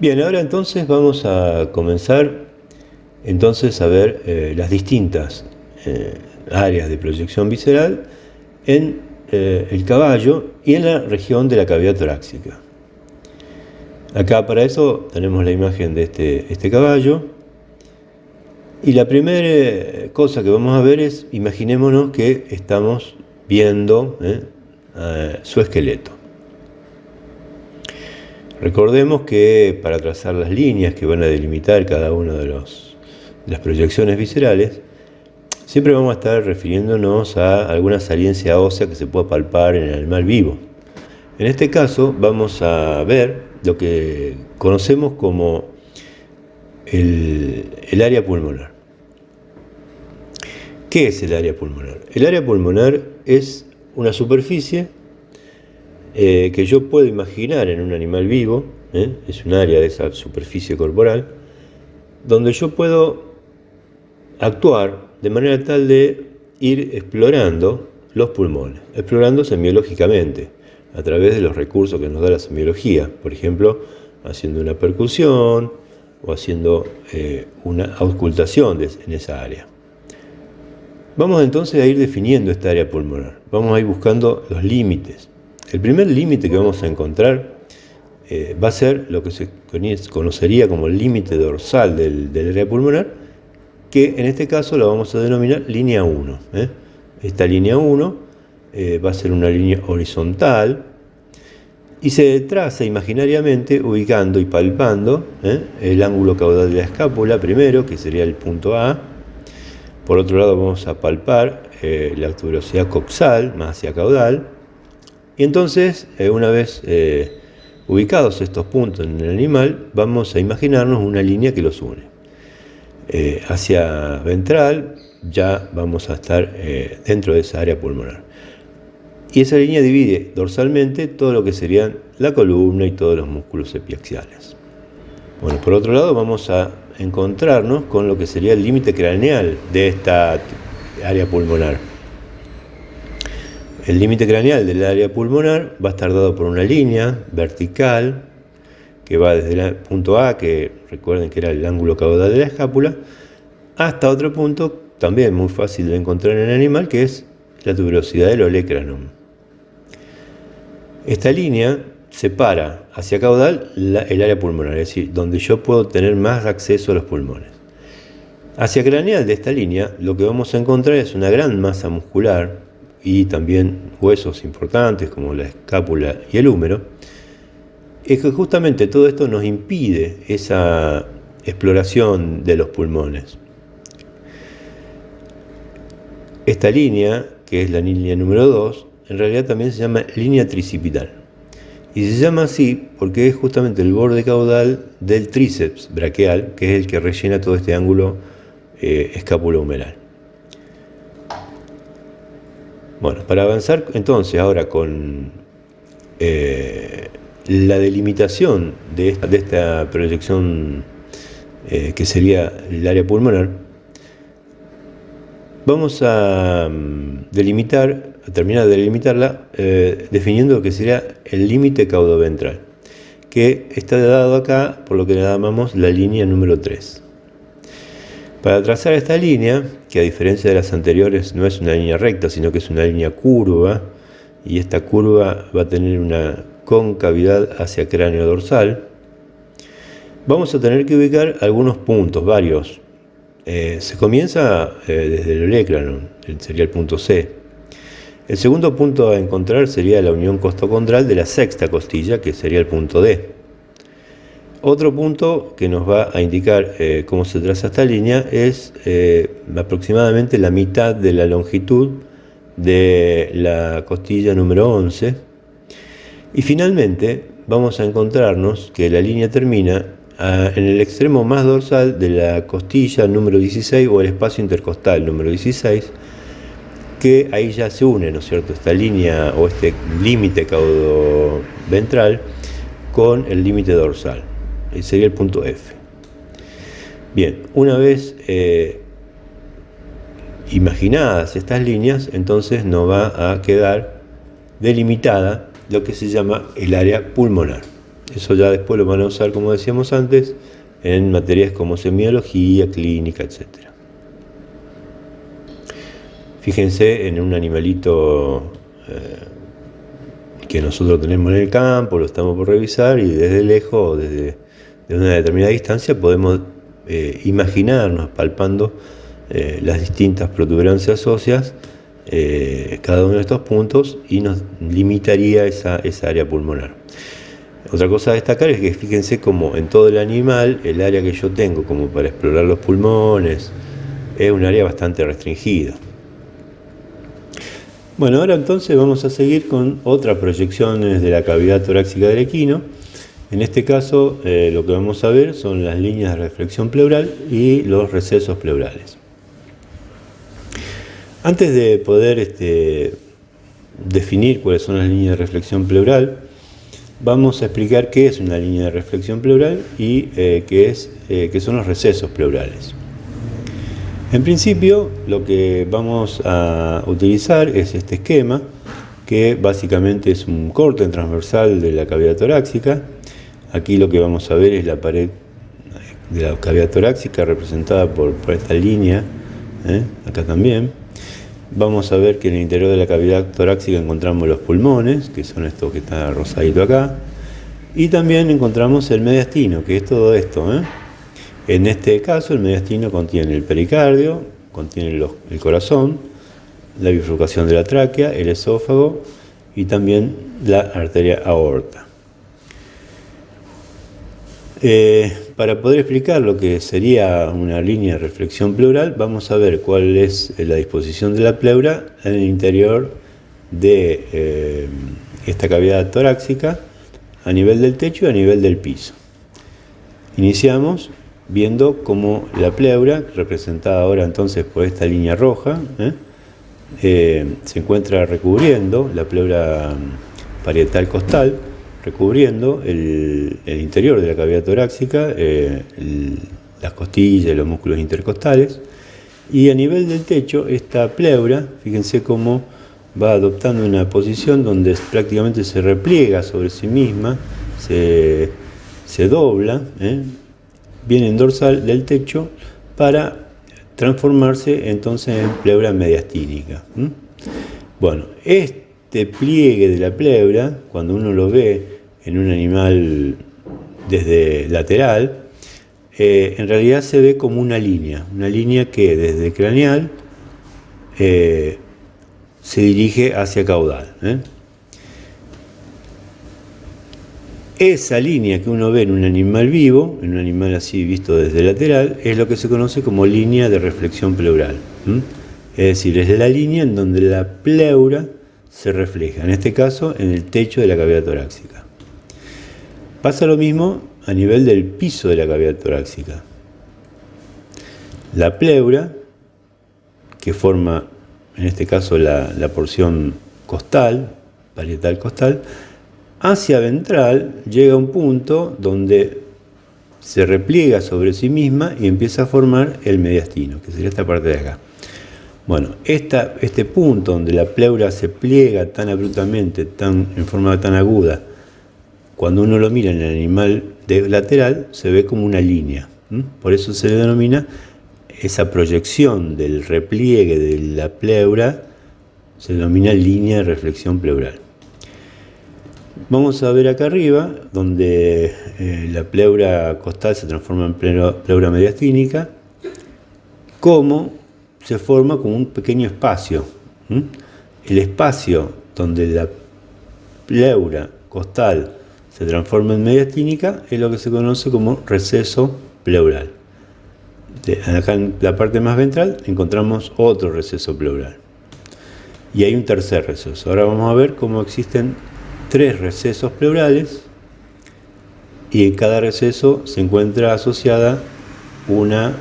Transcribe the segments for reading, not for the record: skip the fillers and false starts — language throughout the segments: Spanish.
Bien, ahora entonces vamos a comenzar a ver las distintas áreas de proyección visceral en el caballo y en la región de la cavidad torácica. Acá para eso tenemos la imagen de este caballo, y la primera cosa que vamos a ver es, imaginémonos que estamos viendo su esqueleto. Recordemos que para trazar las líneas que van a delimitar cada una de las proyecciones viscerales, siempre vamos a estar refiriéndonos a alguna saliencia ósea que se pueda palpar en el animal vivo. En este caso vamos a ver lo que conocemos como el área pulmonar. ¿Qué es el área pulmonar? El área pulmonar es una superficie que yo puedo imaginar en un animal vivo, es un área de esa superficie corporal, donde yo puedo actuar de manera tal de ir explorando los pulmones, explorando semiológicamente, a través de los recursos que nos da la semiología, por ejemplo, haciendo una percusión o haciendo una auscultación en esa área. Vamos entonces a ir definiendo esta área pulmonar, vamos a ir buscando los límites. El primer límite que vamos a encontrar va a ser lo que se conocería como el límite dorsal del área pulmonar, que en este caso lo vamos a denominar línea 1. Esta línea 1 va a ser una línea horizontal y se traza imaginariamente ubicando y palpando el ángulo caudal de la escápula primero, que sería el punto A. Por otro lado vamos a palpar la tuberosidad coxal más hacia caudal. Y entonces, una vez ubicados estos puntos en el animal, vamos a imaginarnos una línea que los une. Hacia ventral ya vamos a estar dentro de esa área pulmonar. Y esa línea divide dorsalmente todo lo que serían la columna y todos los músculos epiaxiales. Bueno, por otro lado vamos a encontrarnos con lo que sería el límite craneal de esta área pulmonar. El límite craneal del área pulmonar va a estar dado por una línea vertical que va desde el punto A, que recuerden que era el ángulo caudal de la escápula, hasta otro punto también muy fácil de encontrar en el animal, que es la tuberosidad del olecranon. Esta línea separa hacia caudal el área pulmonar, es decir, donde yo puedo tener más acceso a los pulmones. Hacia craneal de esta línea lo que vamos a encontrar es una gran masa muscular y también huesos importantes como la escápula y el húmero. Es que justamente todo esto nos impide esa exploración de los pulmones. Esta línea, que es la línea número 2, en realidad también se llama línea tricipital. Y se llama así porque es justamente el borde caudal del tríceps braquial, que es el que rellena todo este ángulo escapulohumeral. Bueno, para avanzar entonces ahora con la delimitación de esta proyección que sería el área pulmonar, vamos a terminar de delimitarla definiendo lo que sería el límite caudoventral, que está dado acá por lo que le llamamos la línea número 3. Para trazar esta línea, que a diferencia de las anteriores no es una línea recta, sino que es una línea curva, y esta curva va a tener una concavidad hacia cráneo dorsal, vamos a tener que ubicar algunos puntos, varios. Se comienza desde el olecranon, sería el punto C. El segundo punto a encontrar sería la unión costocondral de la sexta costilla, que sería el punto D. Otro punto que nos va a indicar cómo se traza esta línea es aproximadamente la mitad de la longitud de la costilla número 11. Y finalmente vamos a encontrarnos que la línea termina en el extremo más dorsal de la costilla número 16 o el espacio intercostal número 16, que ahí ya se une, ¿no es cierto?, esta línea o este límite caudoventral con el límite dorsal. Sería el punto F. Bien, una vez imaginadas estas líneas, entonces nos va a quedar delimitada lo que se llama el área pulmonar. Eso ya después lo van a usar, como decíamos antes, en materias como semiología, clínica, etc. Fíjense en un animalito que nosotros tenemos en el campo, lo estamos por revisar, y desde lejos, desde una determinada distancia, podemos imaginarnos palpando las distintas protuberancias óseas, cada uno de estos puntos, y nos limitaría esa área pulmonar. Otra cosa a destacar es que fíjense como en todo el animal, el área que yo tengo como para explorar los pulmones es un área bastante restringida. Bueno, ahora entonces vamos a seguir con otras proyecciones de la cavidad torácica del equino. En este caso lo que vamos a ver son las líneas de reflexión pleural y los recesos pleurales. Antes de poder definir cuáles son las líneas de reflexión pleural, vamos a explicar qué es una línea de reflexión pleural y qué son los recesos pleurales. En principio, lo que vamos a utilizar es este esquema, que básicamente es un corte transversal de la cavidad torácica. Aquí lo que vamos a ver es la pared de la cavidad torácica representada por esta línea, acá también. Vamos a ver que en el interior de la cavidad torácica encontramos los pulmones, que son estos que está rosadito acá, y también encontramos el mediastino, que es todo esto. En este caso, el mediastino contiene el pericardio, contiene el corazón, la bifurcación de la tráquea, el esófago y también la arteria aorta. Para poder explicar lo que sería una línea de reflexión pleural, vamos a ver cuál es la disposición de la pleura en el interior de esta cavidad torácica, a nivel del techo y a nivel del piso. Iniciamos viendo cómo la pleura, representada ahora entonces por esta línea roja, se encuentra recubriendo la pleura parietal costal, recubriendo el interior de la cavidad torácica, las costillas y los músculos intercostales, y a nivel del techo esta pleura, fíjense cómo va adoptando una posición donde prácticamente se repliega sobre sí misma, se dobla, viene en dorsal del techo para transformarse entonces en pleura mediastínica. Bueno, este pliegue de la pleura, cuando uno lo ve en un animal desde lateral, en realidad se ve como una línea que desde craneal se dirige hacia caudal. Esa línea que uno ve en un animal vivo, en un animal así visto desde lateral, es lo que se conoce como línea de reflexión pleural. Es decir, es la línea en donde la pleura se refleja, en este caso en el techo de la cavidad torácica. Pasa lo mismo a nivel del piso de la cavidad torácica. La pleura, que forma en este caso la porción costal, parietal costal, hacia ventral llega a un punto donde se repliega sobre sí misma y empieza a formar el mediastino, que sería esta parte de acá. Bueno, este punto donde la pleura se pliega tan abruptamente, en forma tan aguda, cuando uno lo mira en el animal lateral, se ve como una línea. Por eso se le denomina esa proyección del repliegue de la pleura, se denomina línea de reflexión pleural. Vamos a ver acá arriba, donde la pleura costal se transforma en pleura mediastínica, cómo se forma como un pequeño espacio. El espacio donde la pleura costal se transforma en mediastínica es lo que se conoce como receso pleural. Acá en la parte más ventral encontramos otro receso pleural. Y hay un tercer receso. Ahora vamos a ver cómo existen 3 recesos pleurales y en cada receso se encuentra asociada una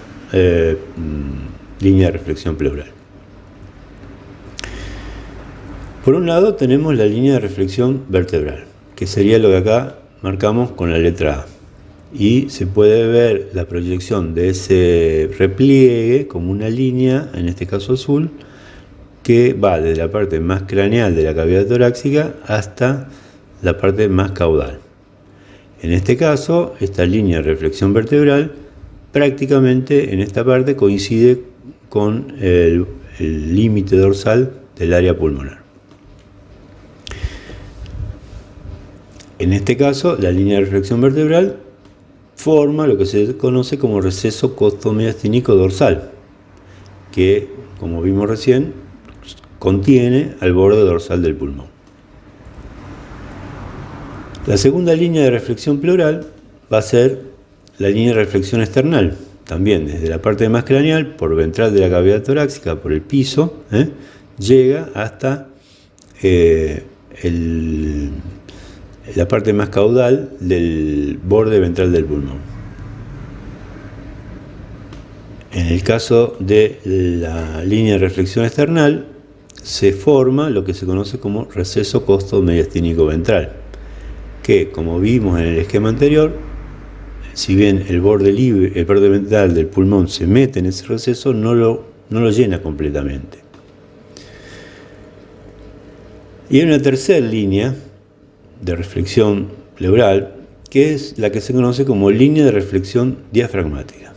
línea de reflexión pleural. Por un lado tenemos la línea de reflexión vertebral, que sería lo que acá marcamos con la letra A. Y se puede ver la proyección de ese repliegue como una línea, en este caso azul, que va desde la parte más craneal de la cavidad torácica hasta la parte más caudal. En este caso, esta línea de reflexión vertebral prácticamente en esta parte coincide con el límite dorsal del área pulmonar. En este caso, la línea de reflexión vertebral forma lo que se conoce como receso costomediastínico dorsal, que, como vimos recién, contiene al borde dorsal del pulmón. La segunda línea de reflexión pleural va a ser la línea de reflexión esternal, también desde la parte más craneal, por ventral de la cavidad torácica, por el piso, llega hasta la parte más caudal del borde ventral del pulmón. En el caso de la línea de reflexión esternal, se forma lo que se conoce como receso costomediastínico ventral, que, como vimos en el esquema anterior, si bien el borde ventral del pulmón se mete en ese receso, no lo llena completamente. Y hay una tercera línea de reflexión pleural, que es la que se conoce como línea de reflexión diafragmática.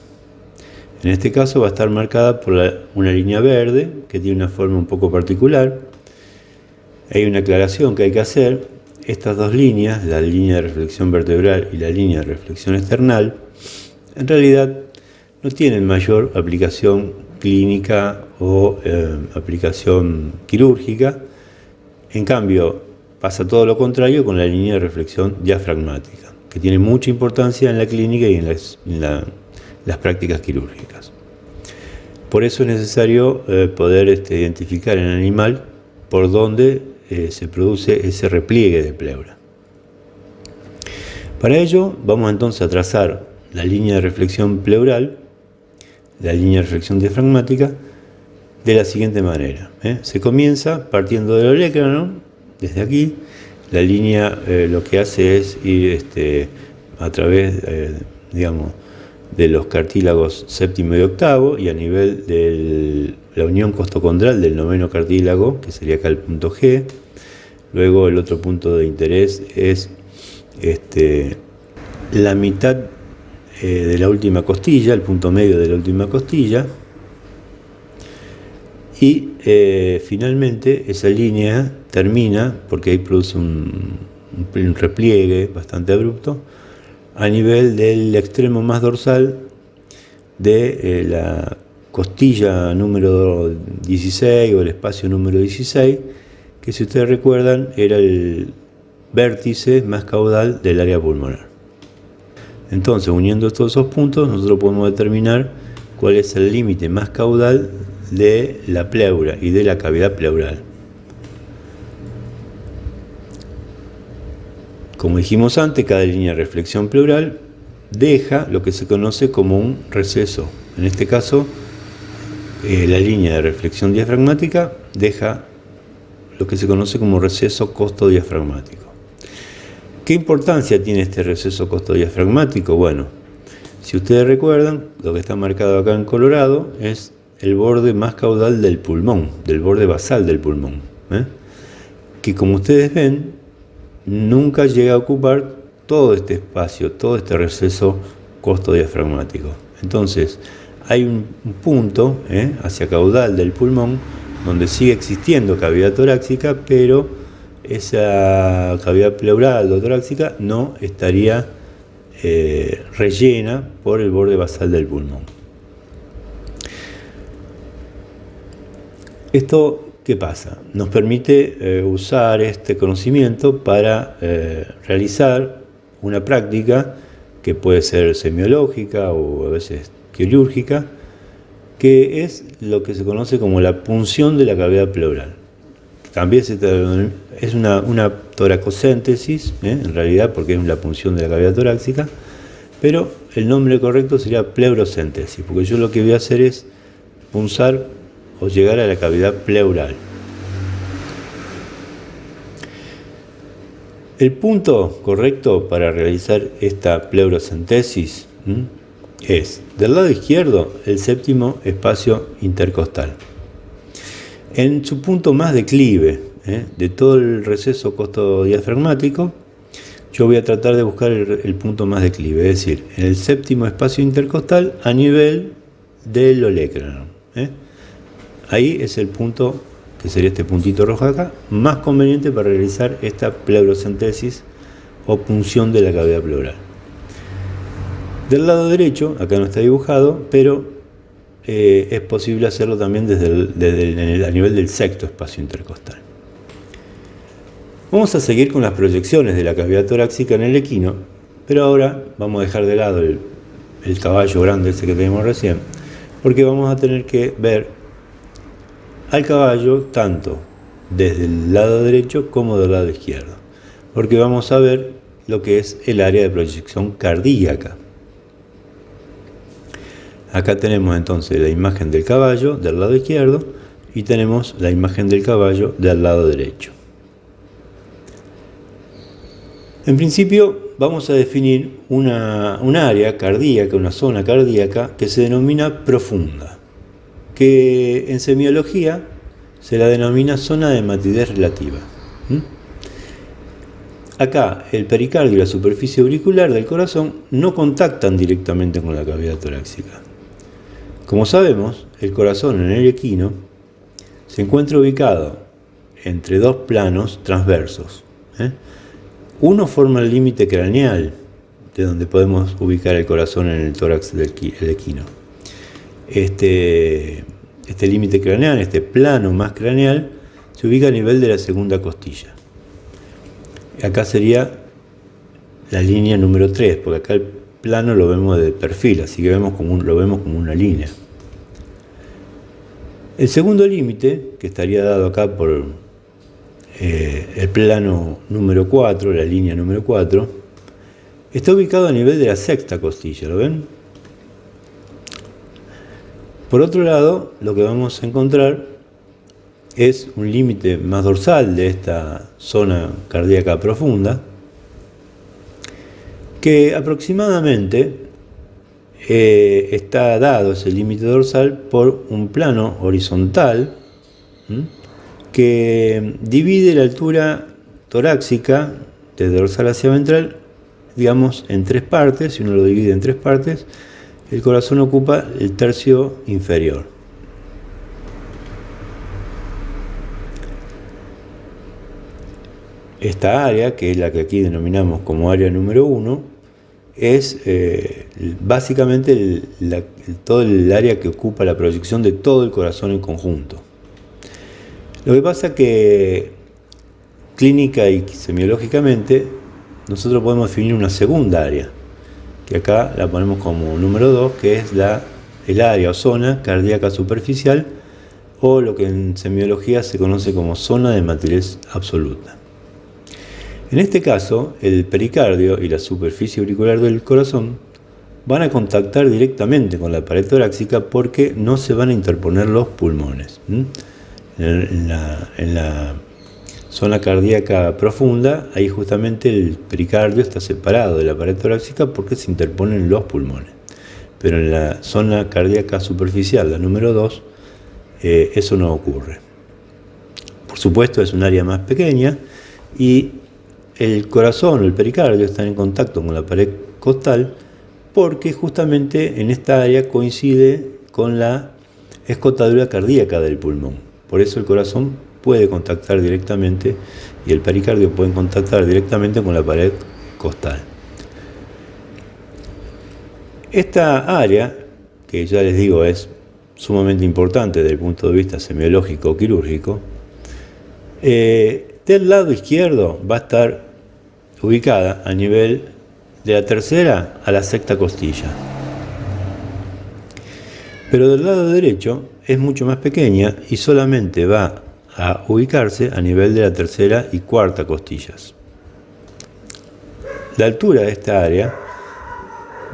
En este caso va a estar marcada por una línea verde, que tiene una forma un poco particular. Hay una aclaración que hay que hacer. Estas dos líneas, la línea de reflexión vertebral y la línea de reflexión esternal, en realidad no tienen mayor aplicación clínica o aplicación quirúrgica. En cambio, pasa todo lo contrario con la línea de reflexión diafragmática, que tiene mucha importancia en la clínica y en las prácticas quirúrgicas. Por eso es necesario poder identificar en el animal por dónde se produce ese repliegue de pleura. Para ello vamos entonces a trazar la línea de reflexión pleural, la línea de reflexión diafragmática, de la siguiente manera. Se comienza partiendo del olecrano, desde aquí. La línea lo que hace es ir a través, de los cartílagos séptimo y octavo, y a nivel de la unión costocondral del noveno cartílago, que sería acá el punto G. Luego el otro punto de interés es la mitad de la última costilla, el punto medio de la última costilla. Y finalmente esa línea termina, porque ahí produce un repliegue bastante abrupto, a nivel del extremo más dorsal de la costilla número 16 o el espacio número 16, que, si ustedes recuerdan, era el vértice más caudal del área pulmonar. Entonces, uniendo todos esos puntos, nosotros podemos determinar cuál es el límite más caudal de la pleura y de la cavidad pleural. Como dijimos antes, cada línea de reflexión pleural deja lo que se conoce como un receso. En este caso, la línea de reflexión diafragmática deja lo que se conoce como receso costodiafragmático. ¿Qué importancia tiene este receso costodiafragmático? Bueno, si ustedes recuerdan, lo que está marcado acá en colorado es el borde más caudal del pulmón, del borde basal del pulmón, que, como ustedes ven, nunca llega a ocupar todo este espacio, todo este receso costodiafragmático. Entonces, hay un punto hacia caudal del pulmón donde sigue existiendo cavidad torácica, pero esa cavidad pleural o torácica no estaría rellena por el borde basal del pulmón. Esto, ¿qué pasa? Nos permite usar este conocimiento para realizar una práctica que puede ser semiológica o a veces quirúrgica, que es lo que se conoce como la punción de la cavidad pleural. También es una toracocéntesis, en realidad, porque es la punción de la cavidad torácica, pero el nombre correcto sería pleurocéntesis, porque yo lo que voy a hacer es punzar o llegar a la cavidad pleural. El punto correcto para realizar esta pleurocéntesis es, del lado izquierdo, el séptimo espacio intercostal. En su punto más declive de todo el receso costodiafragmático, yo voy a tratar de buscar el punto más declive, es decir, en el séptimo espacio intercostal a nivel del olecranon. Ahí es el punto, que sería este puntito rojo acá, más conveniente para realizar esta pleurocentesis o punción de la cavidad pleural. Del lado derecho, acá no está dibujado, pero es posible hacerlo también a nivel del sexto espacio intercostal. Vamos a seguir con las proyecciones de la cavidad torácica en el equino, pero ahora vamos a dejar de lado el caballo grande ese que tenemos recién, porque vamos a tener que ver al caballo tanto desde el lado derecho como del lado izquierdo, porque vamos a ver lo que es el área de proyección cardíaca. Acá tenemos entonces la imagen del caballo del lado izquierdo y tenemos la imagen del caballo del lado derecho. En principio vamos a definir una área cardíaca, una zona cardíaca que se denomina profunda, que en semiología se la denomina zona de matidez relativa. Acá el pericardio y la superficie auricular del corazón no contactan directamente con la cavidad torácica. Como sabemos, el corazón en el equino se encuentra ubicado entre dos planos transversos. Uno forma el límite craneal, de donde podemos ubicar el corazón en el tórax del equino. Este límite craneal, este plano más craneal, se ubica a nivel de la segunda costilla. Acá sería la línea número 3, porque acá el plano lo vemos de perfil, así que lo vemos como una línea. El segundo límite, que estaría dado acá por el plano número 4, la línea número 4, está ubicado a nivel de la sexta costilla, ¿lo ven? Por otro lado, lo que vamos a encontrar es un límite más dorsal de esta zona cardíaca profunda, que aproximadamente está dado ese límite dorsal por un plano horizontal que divide la altura torácica de dorsal hacia ventral, digamos, en tres partes. Si uno lo divide en tres partes, el corazón ocupa el tercio inferior. Esta área, que es la que aquí denominamos como área número 1, es básicamente todo el área que ocupa la proyección de todo el corazón en conjunto. Lo que pasa es que clínica y semiológicamente nosotros podemos definir una segunda área, que acá la ponemos como número 2, que es el área o zona cardíaca superficial, o lo que en semiología se conoce como zona de matidez absoluta. En este caso, el pericardio y la superficie auricular del corazón van a contactar directamente con la pared torácica porque no se van a interponer los pulmones. En la zona cardíaca profunda, ahí justamente el pericardio está separado de la pared torácica porque se interponen los pulmones. Pero en la zona cardíaca superficial, la número 2, eso no ocurre. Por supuesto, es un área más pequeña y el corazón o el pericardio están en contacto con la pared costal porque justamente en esta área coincide con la escotadura cardíaca del pulmón. Por eso el corazón puede contactar directamente y el pericardio puede contactar directamente con la pared costal. Esta área, que ya les digo es sumamente importante desde el punto de vista semiológico o quirúrgico, del lado izquierdo va a estar ubicada a nivel de la tercera a la sexta costilla. Pero del lado derecho es mucho más pequeña y solamente va a ubicarse a nivel de la tercera y cuarta costillas. La altura de esta área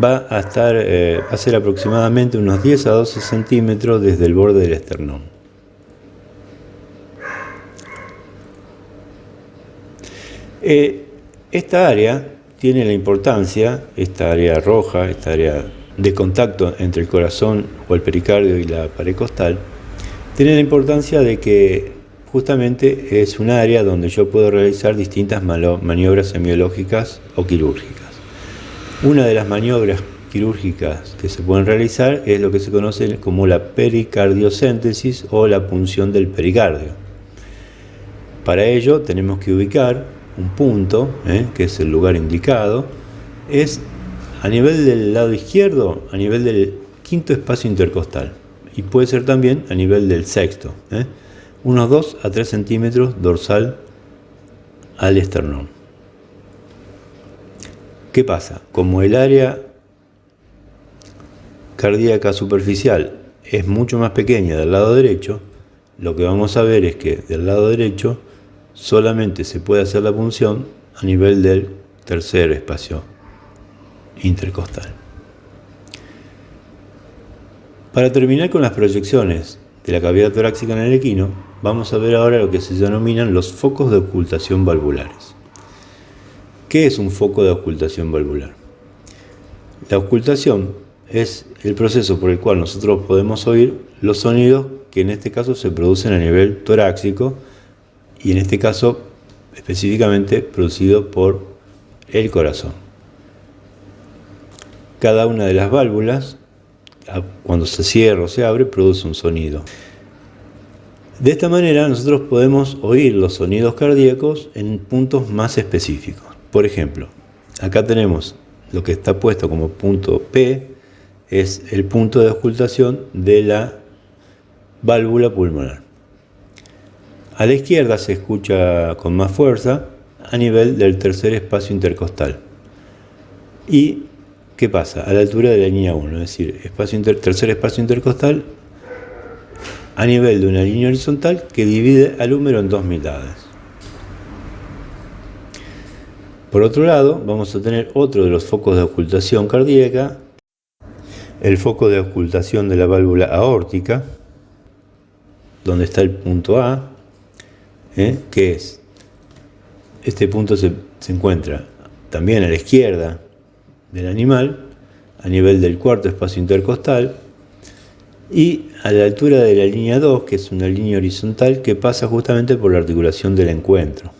va a ser aproximadamente unos 10 a 12 centímetros desde el borde del esternón. Esta área tiene la importancia, esta área roja, esta área de contacto entre el corazón o el pericardio y la pared costal, tiene la importancia de que justamente es un área donde yo puedo realizar distintas maniobras semiológicas o quirúrgicas. Una de las maniobras quirúrgicas que se pueden realizar es lo que se conoce como la pericardiocentesis o la punción del pericardio. Para ello tenemos que ubicar un punto, que es el lugar indicado, es a nivel del lado izquierdo, a nivel del quinto espacio intercostal, y puede ser también a nivel del sexto, unos 2 a 3 centímetros dorsal al esternón. ¿Qué pasa? Como el área cardíaca superficial es mucho más pequeña del lado derecho, lo que vamos a ver es que del lado derecho solamente se puede hacer la punción a nivel del tercer espacio intercostal. Para terminar con las proyecciones de la cavidad torácica en el equino, vamos a ver ahora lo que se denominan los focos de ocultación valvulares. ¿Qué es un foco de ocultación valvular? La ocultación es el proceso por el cual nosotros podemos oír los sonidos que en este caso se producen a nivel torácico y en este caso específicamente producido por el corazón. Cada una de las válvulas, cuando se cierra o se abre, produce un sonido. De esta manera nosotros podemos oír los sonidos cardíacos en puntos más específicos. Por ejemplo, acá tenemos lo que está puesto como punto P, es el punto de ocultación de la válvula pulmonar. A la izquierda se escucha con más fuerza a nivel del tercer espacio intercostal. ¿Y qué pasa? A la altura de la línea 1, es decir, tercer espacio intercostal a nivel de una línea horizontal que divide al húmero en 2 mitades. Por otro lado, vamos a tener otro de los focos de ocultación cardíaca, el foco de ocultación de la válvula aórtica, donde está el punto A, que es, este punto se encuentra también a la izquierda del animal, a nivel del cuarto espacio intercostal, y a la altura de la línea 2, que es una línea horizontal que pasa justamente por la articulación del encuentro.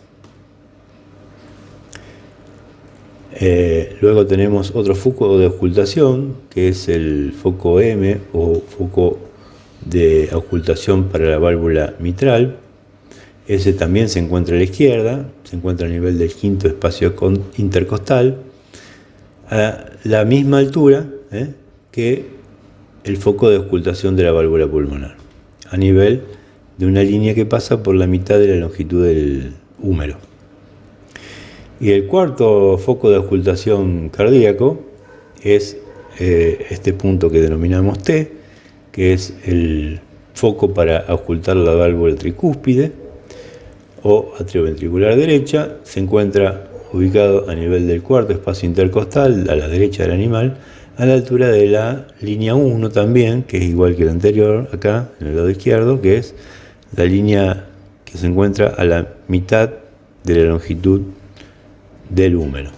Luego tenemos otro foco de ocultación, que es el foco M o foco de ocultación para la válvula mitral. Ese también se encuentra a la izquierda, se encuentra a nivel del quinto espacio intercostal, a la misma altura que el foco de ocultación de la válvula pulmonar, a nivel de una línea que pasa por la mitad de la longitud del húmero. Y el cuarto foco de ocultación cardíaco es este punto que denominamos T, que es el foco para ocultar la válvula tricúspide o atrioventricular derecha. Se encuentra ubicado a nivel del cuarto espacio intercostal, a la derecha del animal, a la altura de la línea 1 también, que es igual que la anterior, acá en el lado izquierdo, que es la línea que se encuentra a la mitad de la longitud del húmero.